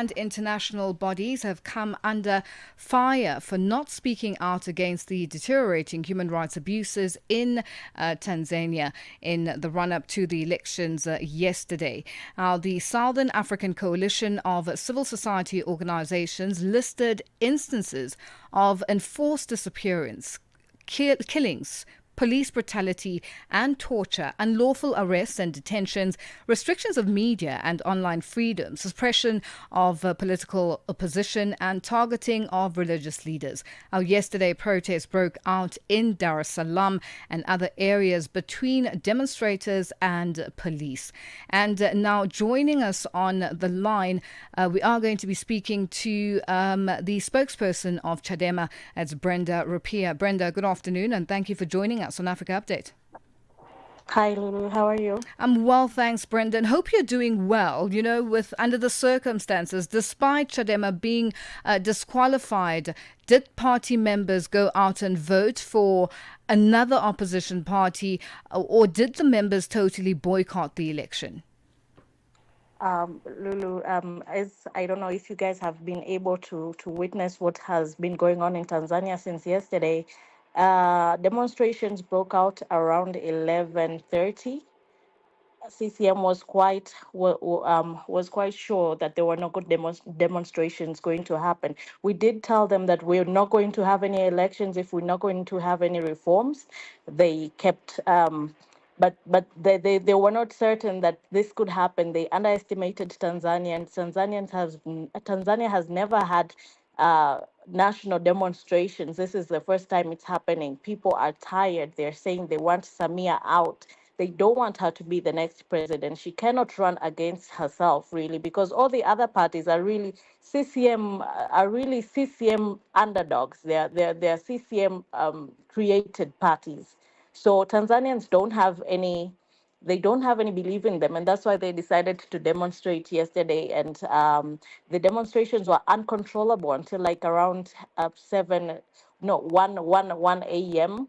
And international bodies have come under fire for not speaking out against the deteriorating human rights abuses in Tanzania in the run up to the elections yesterday. The Southern African Coalition of Civil Society Organizations listed instances of enforced disappearance, killings, police brutality and torture, unlawful arrests and detentions, restrictions of media and online freedom, suppression of political opposition, and targeting of religious leaders. Yesterday, protests broke out in Dar es Salaam and other areas between demonstrators and police. And now joining us on the line, we are going to be speaking to the spokesperson of Chadema, that's Brenda Rupiah. Brenda, good afternoon, and thank you for joining us on Africa Update. Hi, Lulu. How are you? I'm well, thanks, Brendan. Hope you're doing well. You know, with under the circumstances, despite Chadema being disqualified, did party members go out and vote for another opposition party, or did the members totally boycott the election? Lulu, as I don't know if you guys have been able to witness what has been going on in Tanzania since yesterday. Demonstrations broke out around 11:30. CCM was quite sure that there were no good demonstrations going to happen. We did tell them that we're not going to have any elections if we're not going to have any reforms. They kept, but they were not certain that this could happen. They underestimated Tanzanians. Tanzania has never had national demonstrations. This is the first time it's happening. People are tired. They're saying they want Samia out. They don't want her to be the next president. She cannot run against herself, really, because all the other parties are really CCM underdogs. They're CCM created parties. So Tanzanians don't have any belief in them, and that's why they decided to demonstrate yesterday. And the demonstrations were uncontrollable until like around 1 a.m.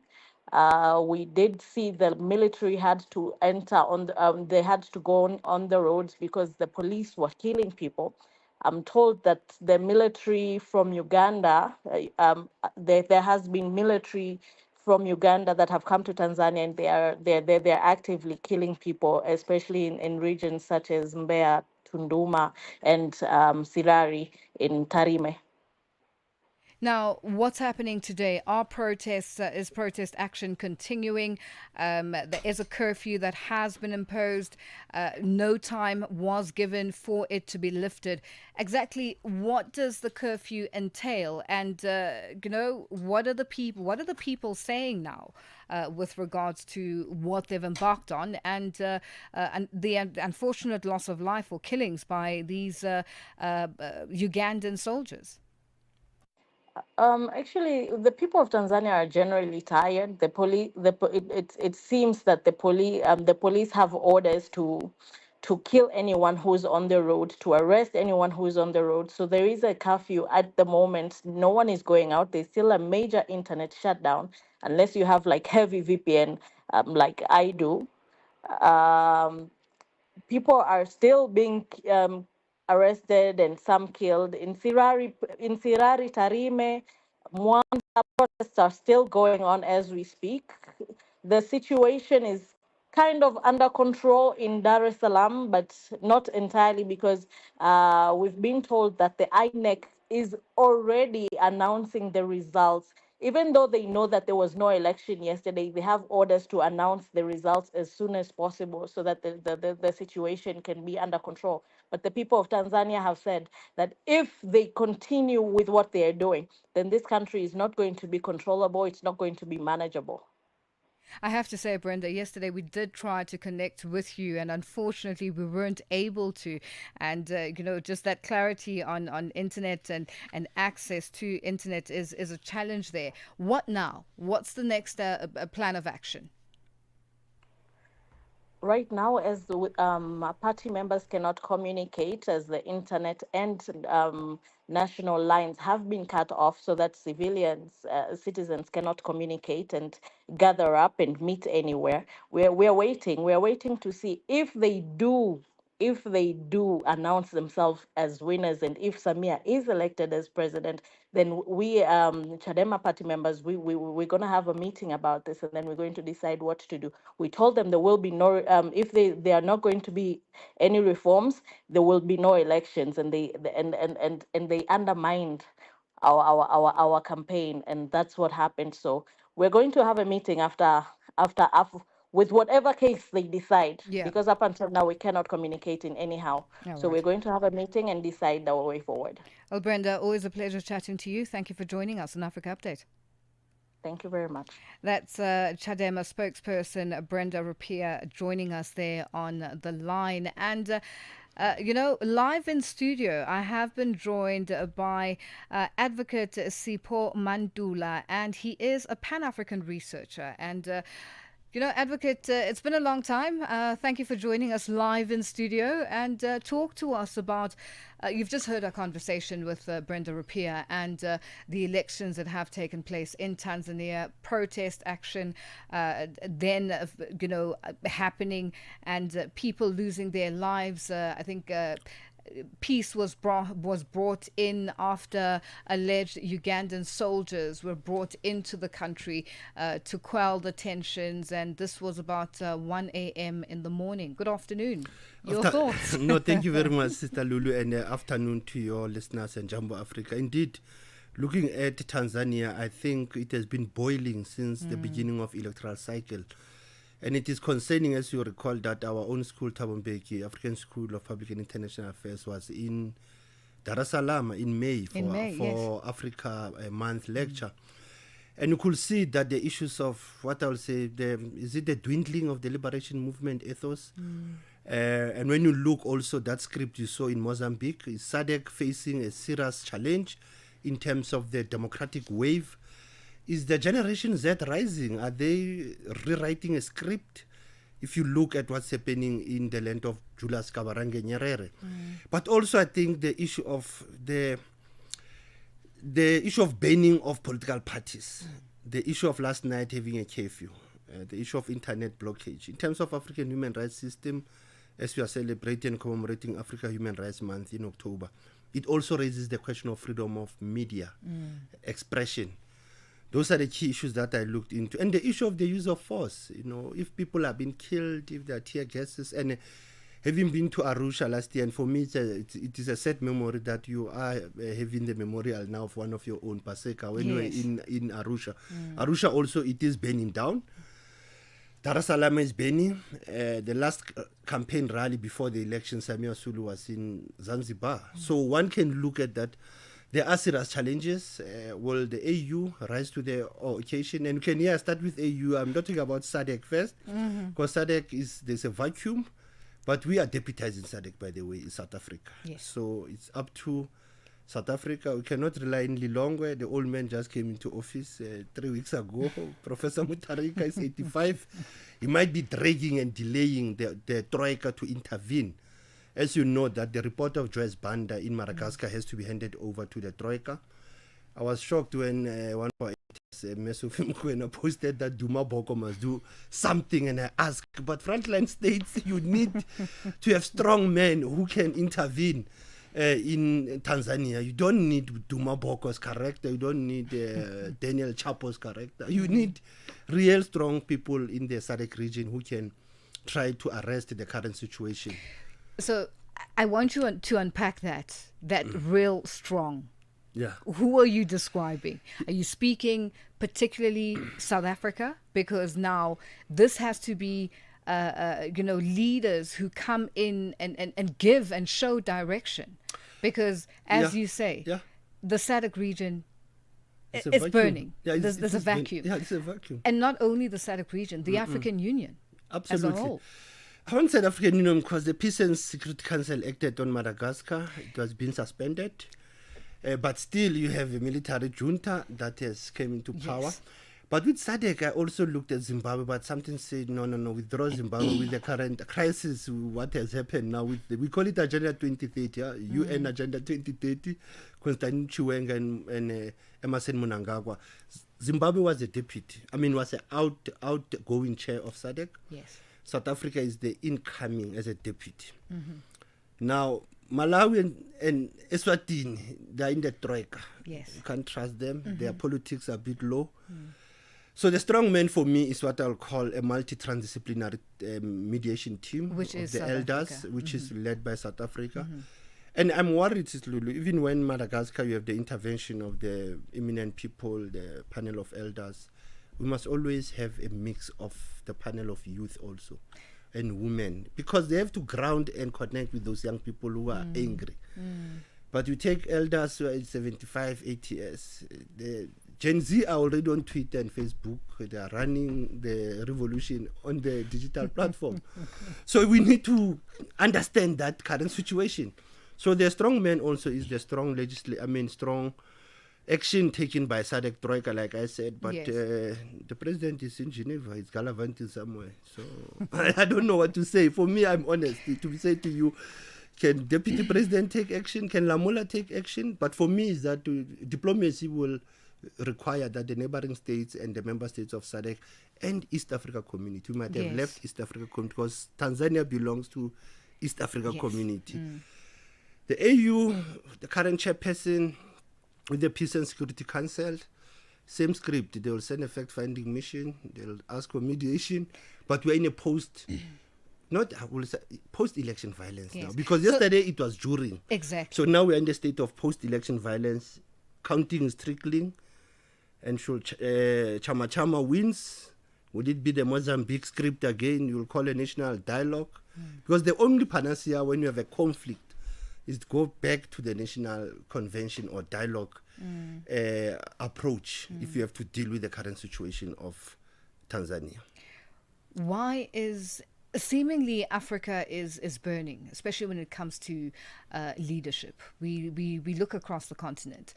We did see the military had to enter they had to go on the roads because the police were killing people. I'm told that the military from Uganda, there has been military from Uganda that have come to Tanzania, and they're actively killing people, especially in regions such as Mbeya, Tunduma, and Sirari in Tarime. Now, what's happening today? Is protest action continuing? There is a curfew that has been imposed. No time was given for it to be lifted. Exactly what does the curfew entail? And what are the people saying now with regards to what they've embarked on and the unfortunate loss of life or killings by these Ugandan soldiers? Actually, the people of Tanzania are generally tired. The police, it seems that the police have orders to kill anyone who's on the road, to arrest anyone who's on the road. So there is a curfew at the moment. No one is going out. There's still a major internet shutdown, unless you have like heavy VPN, like I do. Um, People are still being arrested and some killed. In Sirari, Tarime, Mwanda, protests are still going on as we speak. The situation is kind of under control in Dar es Salaam, but not entirely, because we've been told that the INEC is already announcing the results. Even though they know that there was no election yesterday, they have orders to announce the results as soon as possible so that the situation can be under control. But the people of Tanzania have said that if they continue with what they are doing, then this country is not going to be controllable, it's not going to be manageable. I have to say, Brenda, yesterday we did try to connect with you, and unfortunately we weren't able to. And just that clarity on internet and access to internet is a challenge there. What now? What's the next plan of action? Right now, as party members cannot communicate, as the internet and national lines have been cut off, so that citizens cannot communicate and gather up and meet anywhere. We're waiting. We're waiting to see if they do if they do announce themselves as winners, and if Samia is elected as president, then we, Chadema party members, we're going to have a meeting about this, and then we're going to decide what to do. We told them there will be no, if they are not going to be any reforms, there will be no elections, and they undermined our campaign, and that's what happened. So we're going to have a meeting after with whatever case they decide, Yeah. because up until now we cannot communicate in anyhow. All So right. we're going to have a meeting and decide our way forward. Well, Brenda, always a pleasure chatting to you. Thank you for joining us on Africa Update. Thank you very much. That's Chadema spokesperson Brenda Rupiah joining us there on the line. And live in studio, I have been joined by advocate Sipho Mantula, and he is a Pan-African researcher. And Advocate, it's been a long time. Thank you for joining us live in studio, and talk to us about, you've just heard our conversation with Brenda Rupiah and the elections that have taken place in Tanzania, protest action, happening, and people losing their lives. I think peace was brought in after alleged Ugandan soldiers were brought into the country to quell the tensions, and this was about 1 a.m. in the morning. Good afternoon. Your thoughts? No, thank you very much, Sister Lulu, and afternoon to your listeners and Jumbo Africa. Indeed, looking at Tanzania, I think it has been boiling since the beginning of electoral cycle. And it is concerning, as you recall, that our own school, Thabo Mbeki, African School of Public and International Affairs, was in Dar es Salaam in May for Africa Month lecture. And you could see that the issues of, what I will say, is it the dwindling of the liberation movement ethos? And when you look also, that script you saw in Mozambique, is SADC facing a serious challenge in terms of the democratic wave. Is the Generation Z rising? Are they rewriting a script? If you look at what's happening in the land of Julius Kabarange Nyerere. But also I think the issue of the issue of banning of political parties, the issue of last night having a curfew, the issue of internet blockage. In terms of African human rights system, as we are celebrating and commemorating Africa Human Rights Month in October, it also raises the question of freedom of media, expression. Those are the key issues that I looked into. And the issue of the use of force, if people have been killed, if there are tear gases, and having been to Arusha last year, and for me it is a sad memory that you are having the memorial now of one of your own, Paseka, when you were in Arusha. Arusha also, it is burning down. Dar es Salaam is burning. The last campaign rally before the election, Samia Sulu, was in Zanzibar. So one can look at that. There are serious challenges. Will the AU rise to the occasion? And can start with AU. I'm not talking about SADC first, because SADC there's a vacuum, but we are deputizing SADC, by the way, in South Africa. Yes. So it's up to South Africa. We cannot rely on Lilongwe. The old man just came into office 3 weeks ago. Professor Mutharika is 85. He might be dragging and delaying the Troika to intervene. As you know, that the report of Joyce Banda in Madagascar has to be handed over to the Troika. I was shocked when one of our editors, Mesofi Mkwena, posted that Duma Boko must do something, and I asked, but Frontline states you need to have strong men who can intervene in Tanzania. You don't need Duma Boko's character, you don't need Daniel Chapo's character. You need real strong people in the SADC region who can try to arrest the current situation. So I want you to unpack that real strong. Yeah. Who are you describing? Are you speaking particularly South Africa? Because now this has to be, leaders who come in and give and show direction. Because as you say, the SADC region is burning. Yeah, there's a vacuum. It's a vacuum. And not only the SADC region, the African Union as a whole. I want to say African Union because the Peace and Security Council acted on Madagascar. It was being suspended. But still, you have a military junta that has come into power. Yes. But with SADC, I also looked at Zimbabwe, but something said, no, withdraw Zimbabwe with the current crisis, what has happened now. We call it Agenda 2030, UN Agenda 2030, Constantine Chiwenga and Emerson Mnangagwa. Zimbabwe was a deputy, was an outgoing chair of SADC. Yes. South Africa is the incoming as a deputy. Now, Malawi and Eswatini, they're in the troika. Yes. You can't trust them. Their politics are a bit low. So the strong man for me is what I'll call a multi-transdisciplinary mediation team, which of is the South elders, Africa. which is led by South Africa. And I'm worried, Lulu, even when Madagascar, you have the intervention of the eminent people, the panel of elders, we must always have a mix of the panel of youth also and women, because they have to ground and connect with those young people who are angry. But you take elders who are 75, 80 years, the Gen Z are already on Twitter and Facebook. They are running the revolution on the digital platform. So we need to understand that current situation. So the strong man also is the strong strong action taken by SADC Troika, like I said. But Yes. The president is in Geneva. He's gallivanting somewhere. So I don't know what to say. For me, I'm honest. To say to you, can Deputy President take action? Can Lamola take action? But for me, is that diplomacy will require that the neighboring states and the member states of SADC and East Africa community, we might have Yes. left East Africa community because Tanzania belongs to East Africa Yes. community. The AU, the current chairperson with the Peace and Security Council, same script. They will send a fact-finding mission. They'll ask for mediation. But we're in a post-election violence Yes. now. Because So- yesterday it was during. Exactly. So now we're in the state of post-election violence. Counting is trickling. And should Chama Chama wins, would it be the Mozambique script again? You'll call a national dialogue? Because the only panacea when you have a conflict is to go back to the national convention or dialogue approach if you have to deal with the current situation of Tanzania. Why is seemingly Africa is burning, especially when it comes to leadership? We look across the continent.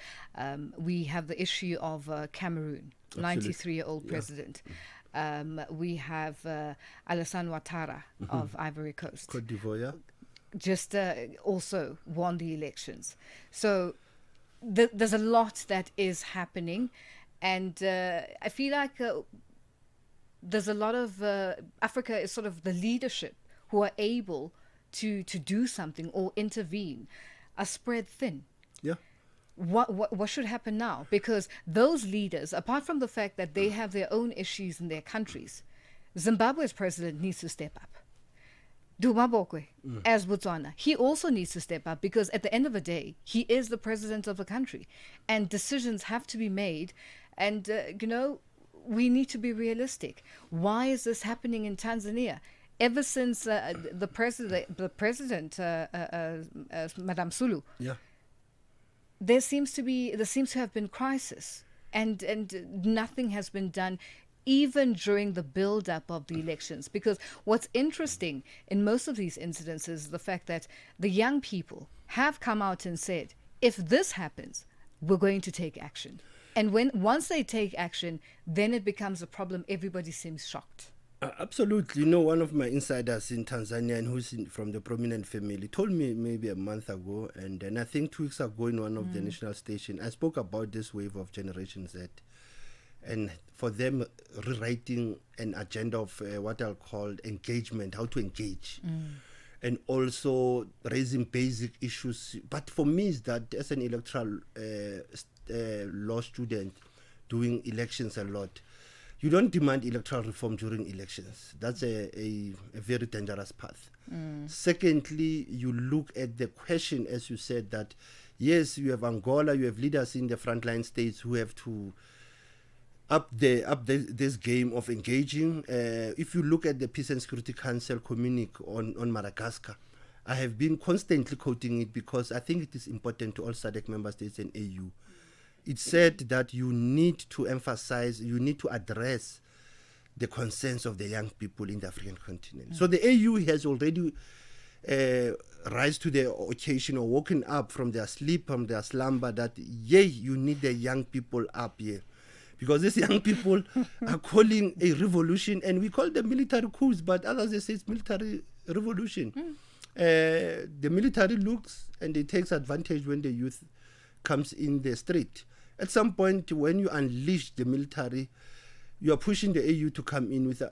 We have the issue of Cameroon, 93-year-old president. We have Alassane Ouattara of Ivory Coast. Côte d'Ivoire. Just also won the elections. So there's a lot that is happening, and I feel like there's a lot of Africa is sort of the leadership who are able to do something or intervene are spread thin. Yeah. What should happen now? Because those leaders, apart from the fact that they have their own issues in their countries, Zimbabwe's president needs to step up. Dumabokwe, as Botswana, he also needs to step up, because at the end of the day, he is the president of the country, and decisions have to be made. And we need to be realistic. Why is this happening in Tanzania? Ever since the president, Madame Sulu, Yeah. there seems to have been crisis, and nothing has been done, even during the build-up of the elections. Because what's interesting in most of these incidents is the fact that the young people have come out and said, if this happens, we're going to take action. And once they take action, then it becomes a problem. Everybody seems shocked. Absolutely. One of my insiders in Tanzania, and who's from the prominent family, told me maybe a month ago, and then I think 2 weeks ago in one of the national stations, I spoke about this wave of Generation Z, and for them rewriting an agenda of what I'll call engagement, how to engage, and also raising basic issues. But for me, is that as an electoral law student doing elections a lot, you don't demand electoral reform during elections. That's a very dangerous path. Secondly, you look at the question, as you said, that yes, you have Angola, you have leaders in the frontline states who have to up this game of engaging. If you look at the Peace and Security Council communique on Madagascar, I have been constantly quoting it because I think it is important to all SADC member states and AU. It said that you need to emphasize, you need to address the concerns of the young people in the African continent. So the AU has already rise to the occasion or woken up from their sleep, from their slumber, that you need the young people up here. Because these young people are calling a revolution, and we call them military coups, but others they say it's military revolution. The military looks and it takes advantage when the youth comes in the street. At some point, when you unleash the military, you are pushing the AU to come in with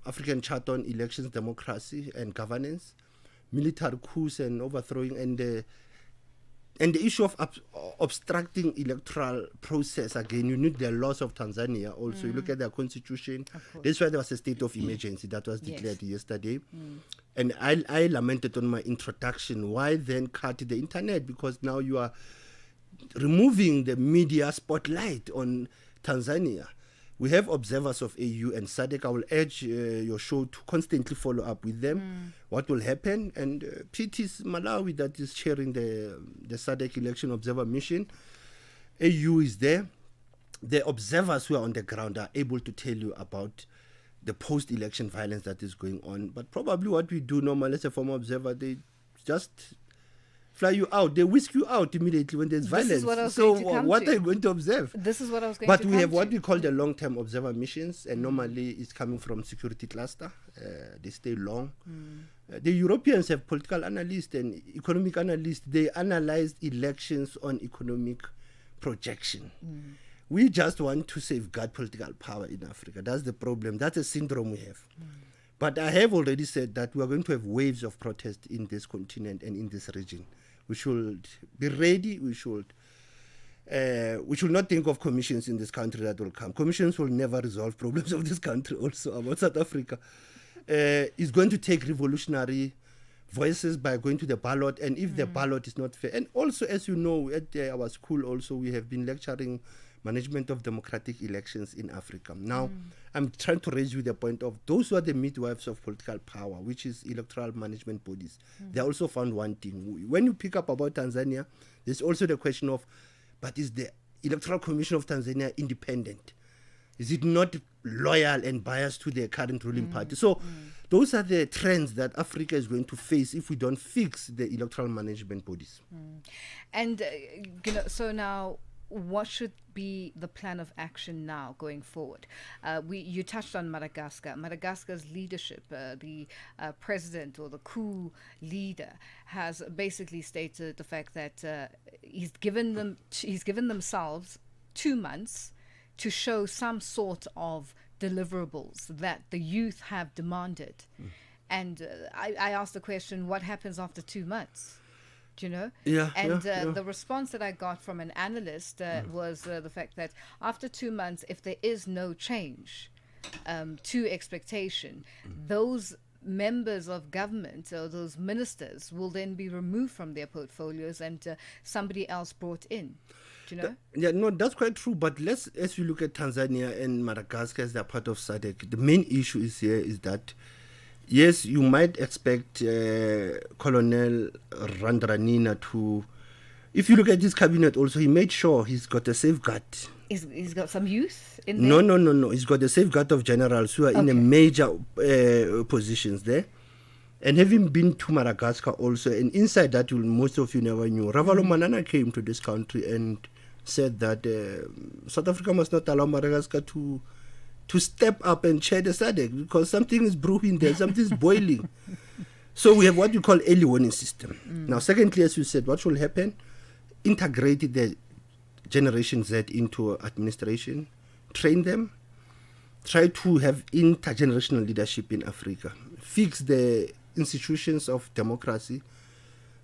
African Charter on elections, democracy, and governance. military coups and overthrowing, and the issue of obstructing electoral process. Again, you need the laws of Tanzania also. You look at their constitution. That's why there was a state of emergency that was declared yesterday. And I lamented on my introduction, why then cut the internet? Because now you are removing the media spotlight on Tanzania. We have observers of AU and SADC. I will urge your show to constantly follow up with them. What will happen? And PT is Malawi that is chairing the SADC election observer mission. AU is there. The observers who are on the ground are able to tell you about the post-election violence that is going on. But probably what we do normally as a former observer, they just fly you out. They whisk you out immediately when there's violence. Is what I was so going to come what to. are you going to observe? This is what I was going But to we come have to. what we call the long-term observer missions, and normally it's coming from security cluster. They stay long. The Europeans have political analysts and economic analysts. They analyze elections on economic projection. We just want to safeguard political power in Africa. That's the problem. That's a syndrome we have. But I have already said that we are going to have waves of protest in this continent and in this region. We should be ready. We should not think of commissions in this country that will come. Commissions will never resolve problems of this country. Also about South Africa, it's going to take revolutionary voices by going to the ballot. And if the ballot is not fair, and also as you know, at our school also we have been lecturing management of democratic elections in Africa. Now, I'm trying to raise you the point of those who are the midwives of political power, which is electoral management bodies. They also found one thing. When you pick up about Tanzania, there's also the question of, but is the Electoral Commission of Tanzania independent? Is it not loyal and biased to the current ruling party? So those are the trends that Africa is going to face if we don't fix the electoral management bodies. And, so now, what should be the plan of action now going forward? You touched on Madagascar. Madagascar's leadership, the president or the coup leader, has basically stated the fact that he's given themselves 2 months to show some sort of deliverables that the youth have demanded. And I asked the question, what happens after 2 months? The response that I got from an analyst was the fact that after 2 months, if there is no change to expectation, those members of government or those ministers will then be removed from their portfolios and somebody else brought in. Do you know? That's quite true. But as you look at Tanzania and Madagascar as they're part of SADC, the main issue is that yes, you might expect Colonel Randranina to, if you look at his cabinet also, he made sure he's got a safeguard. He's got some youth in there? No. He's got a safeguard of generals who are in a major positions there. And having been to Madagascar also, and inside that most of you never knew, Ravalo Manana came to this country and said that South Africa must not allow Madagascar to step up and chair the SADC because something is brewing there, something is boiling. So we have what you call early warning system. Now, secondly, as you said, what should happen? Integrate the Generation Z into administration, train them, try to have intergenerational leadership in Africa, fix the institutions of democracy,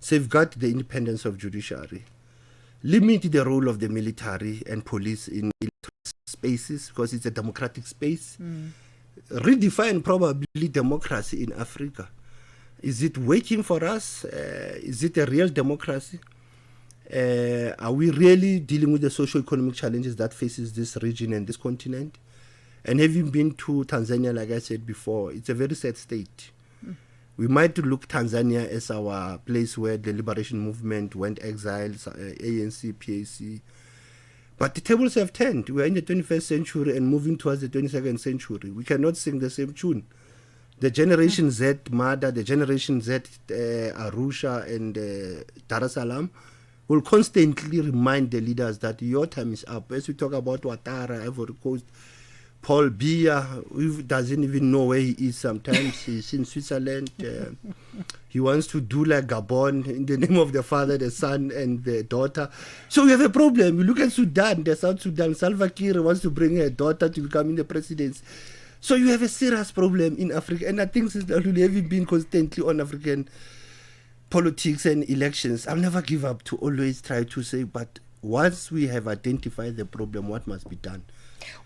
safeguard the independence of judiciary, limit the role of the military and police in spaces because it's a democratic space. Redefine probably democracy in Africa. Is it working for us? Is it a real democracy? Are we really dealing with the socio-economic challenges that faces this region and this continent? And having been to Tanzania, like I said before, it's a very sad state. We might look Tanzania as our place where the liberation movement went exiled, ANC, PAC. But the tables have turned. We are in the 21st century and moving towards the 22nd century. We cannot sing the same tune. The Generation Z, Mada, the Generation Z, Arusha and Dar es Salaam will constantly remind the leaders that your time is up. As we talk about Ouattara, Ivory Coast, Paul Biya, who doesn't even know where he is sometimes. He's in Switzerland. He wants to do like Gabon in the name of the father, the son, and the daughter. So we have a problem. We look at Sudan, the South Sudan. Salva Kiir wants to bring her daughter to become in the presidency. So you have a serious problem in Africa. And I think Sister Lulu, having been constantly on African politics and elections, I'll never give up to always try to say, but once we have identified the problem, what must be done?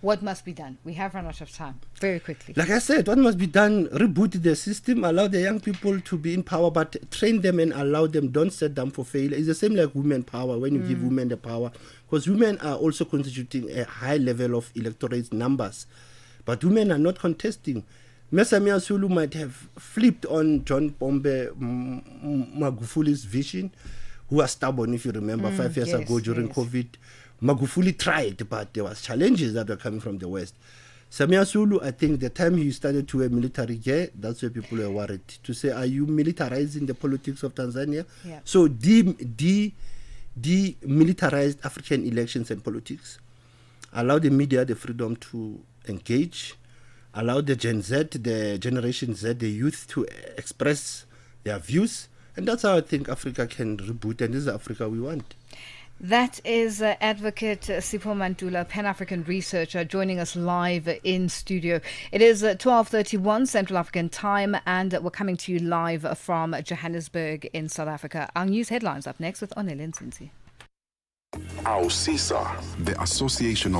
What must be done? We have run out of time. Very quickly. Like I said, what must be done? Reboot the system, allow the young people to be in power, but train them and allow them. Don't set them for failure. It's the same like women power. When you give women the power, because women are also constituting a high level of electorate numbers, but women are not contesting. Mesamia Sulu might have flipped on John Pombe Magufuli's vision, who was stubborn, if you remember, 5 years ago during COVID. Magufuli tried, but there was challenges that were coming from the West. Samia Sulu, I think the time he started to wear military gear, that's where people were worried. To say, are you militarizing the politics of Tanzania? Yeah. So demilitarized African elections and politics. Allow the media the freedom to engage. Allow the Gen Z, the Generation Z, the youth to express their views. And that's how I think Africa can reboot. And this is the Africa we want. That is Advocate Sipho Mantula, Pan-African researcher, joining us live in studio. It is 12:31 Central African time, and we're coming to you live from Johannesburg in South Africa. Our news headlines up next with Onele Nsinsi. Our CISA, the Association of